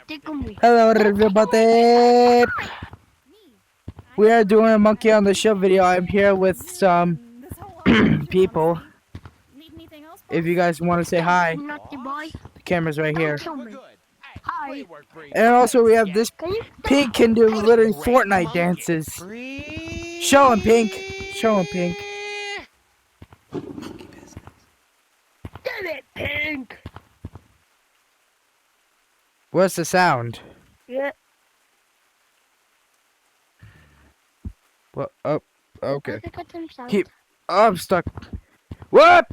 Hello everybody! We are doing a monkey on the show video. I'm here with some people. If you guys want to say hi, the camera's right here. Hi. And also we have this Pink can do literally Fortnite dances. Show him, Pink. Show him, Pink. Do it, Pink. What's the sound? Yeah. Well, oh, okay. I got some sound. Keep. Oh, I'm stuck. What?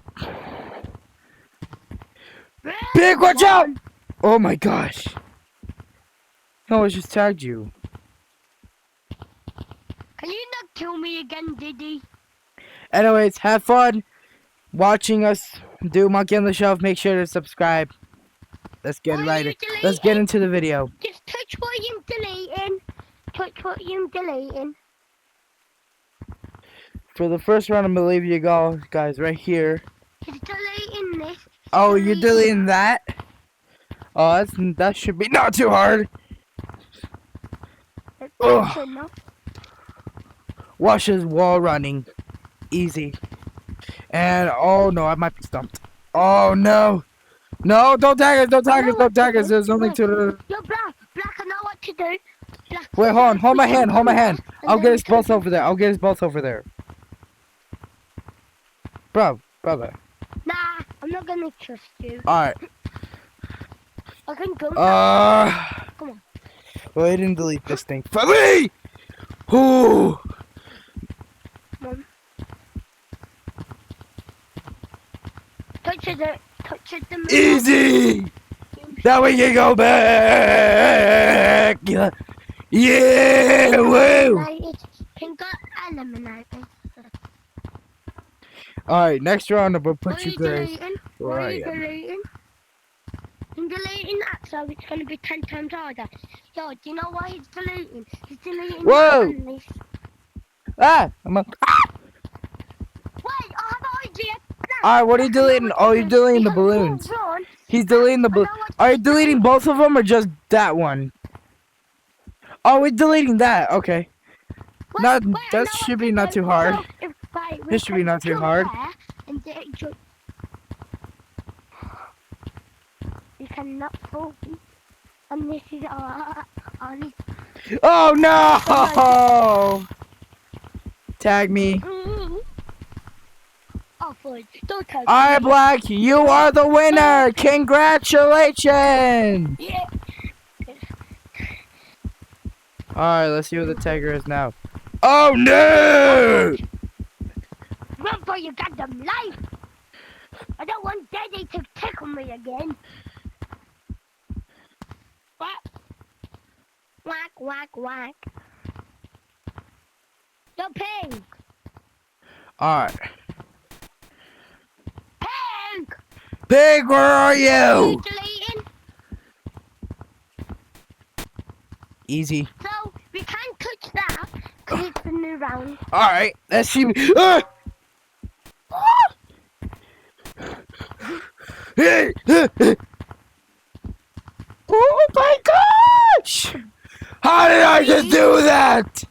Pink, watch out! Oh my gosh. No, I just tagged you. Can you not kill me again, Diddy? Anyways, have fun watching us do Monkey on the Shelf. Make sure to subscribe. Let's get right. Let's get into the video. Just touch what you're deleting. Touch what you're deleting. For the first round, I'm gonna leave you guys right here. Just deleting this. Oh, you're deleting that? Oh, that should be not too hard. Ugh. Watch his wall running. Easy. And oh no, I might be stumped. Oh no. No, don't tag us, don't tag us, don't tag us. There's only two. You're black. Black, I know what to do. Black. Wait, hold on. Hold my hand. Hold my hand. I'll get us both over there. I'll get us both over there. Brother. Nah, I'm not gonna trust you. Alright. I can go. Come on. Well, I didn't delete this thing. For me! Ooh. Come on. Touch it. Touch it. Easy! That way you go back! Yeah! Woo! Pink got eliminated. Alright, next round I'm gonna put you guys. What are you deleting? I'm deleting that, so it's gonna be 10 times harder. Yo, do you know why he's deleting? He's deleting. Whoa! Ah! I'm up. Wait, I have an idea. Alright, what are you deleting? Oh, you're deleting the balloons. He's deleting the balloons. Are you deleting both of them or just that one? Oh, we're deleting that. Okay. That should be not too hard. This should be not too hard. You cannot fall. And this is on. Oh no! Tag me. Oh, fine. Don't tag me. Alright, Black, you are the winner! Congratulations! Yeah. Alright, let's see what the tagger is now. Oh no! Run for your goddamn life! I don't want Daddy to tickle me again. Whack. Whack, whack, whack. You're Pink. Alright. Pink! Pig, where are you? Deleting. Easy. So, we can't touch that, because it's a new round. Alright, let's see. Oh my gosh! How did I just do that?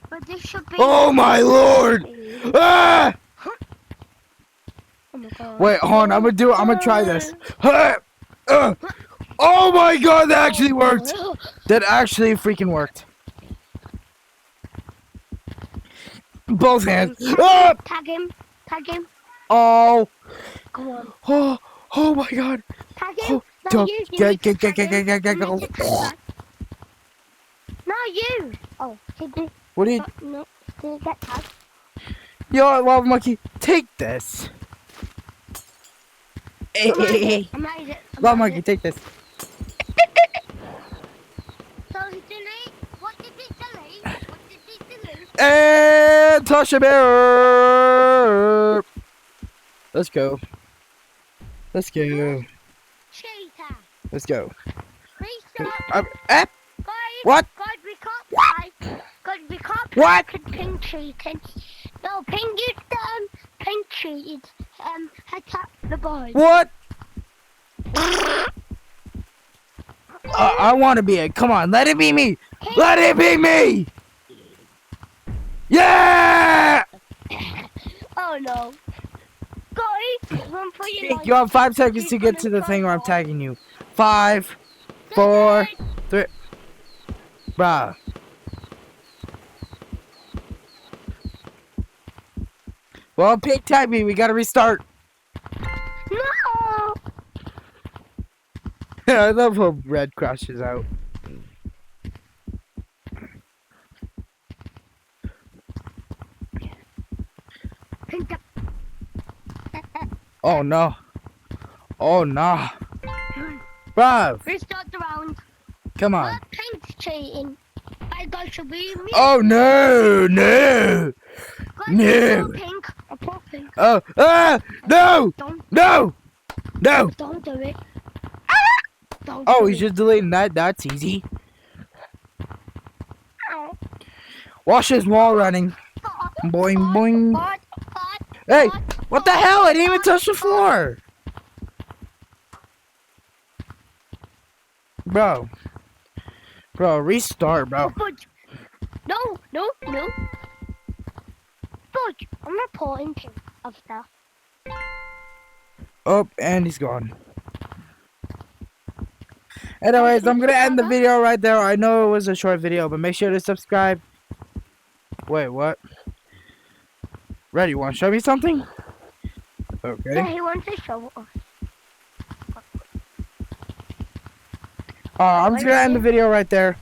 But this should be... Oh my lord! Ah! Oh my god. Wait, hold on, I'm gonna try this. Oh my god, that actually worked! That actually freaking worked. Both hands. Ah! Tag him. Tag him. Oh. Come on. Oh my god. Tag him. Oh, No, go, you. get. No, you. Oh, What do you? No, did get tagged? Yo, Lava Monkey, take this. Hey. Lava Monkey, take this. So he delete. What did he delete? What did he delete? And Tasha Bear. Let's go. Let's go. Cheater. Let's go. Please stop. Eh? Guys, What? guys, we can't play. Guys, we can't play. What? Pink cheating. No, Pink is done. Pink cheated. Attack the boy. What? I want to be it. Come on, let it be me. Let it be me. Yeah! Oh no. Guys, run for your Pink, life. you have 5 seconds to He's get to gonna the thing where I'm try tagging you. 5, 4, 3. Bruh. Well, Pink tagged me. We gotta restart. No. I love how red crashes out. Oh no. Oh no. Bruv, Restart the round. come on. What? Pink's cheating. I got to be me. Oh no, no, Guys, no. I Pink. I put Pink. Oh, no, Don't, no, no. don't do it. Don't Oh, do he's it. just deleting that. That's easy. Ow. Watch his wall running. Boing, boing. What? Hey, what the hell? I didn't even touch the floor. Bro. Bro, restart, bro. Fudge. No, no, no. Fudge, I'm reporting Pink of stuff. Oh, and he's gone. Anyways, I'm gonna end the video right there. I know it was a short video, but make sure to subscribe. Wait, what? Ready, you wanna show me something? Yeah, Okay. he wants to show us. I'm just gonna end the video right there.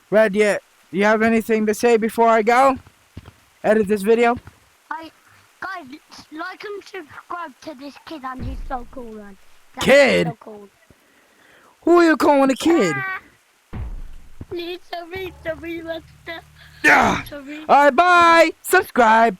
Red, yeah, you have anything to say before I go? Edit this video? Guys, like and subscribe to this kid, and he's so cool, man. That Kid? is so cool. Who are you calling a kid? Sorry, Master. Yeah. Sorry. Alright, bye! Subscribe!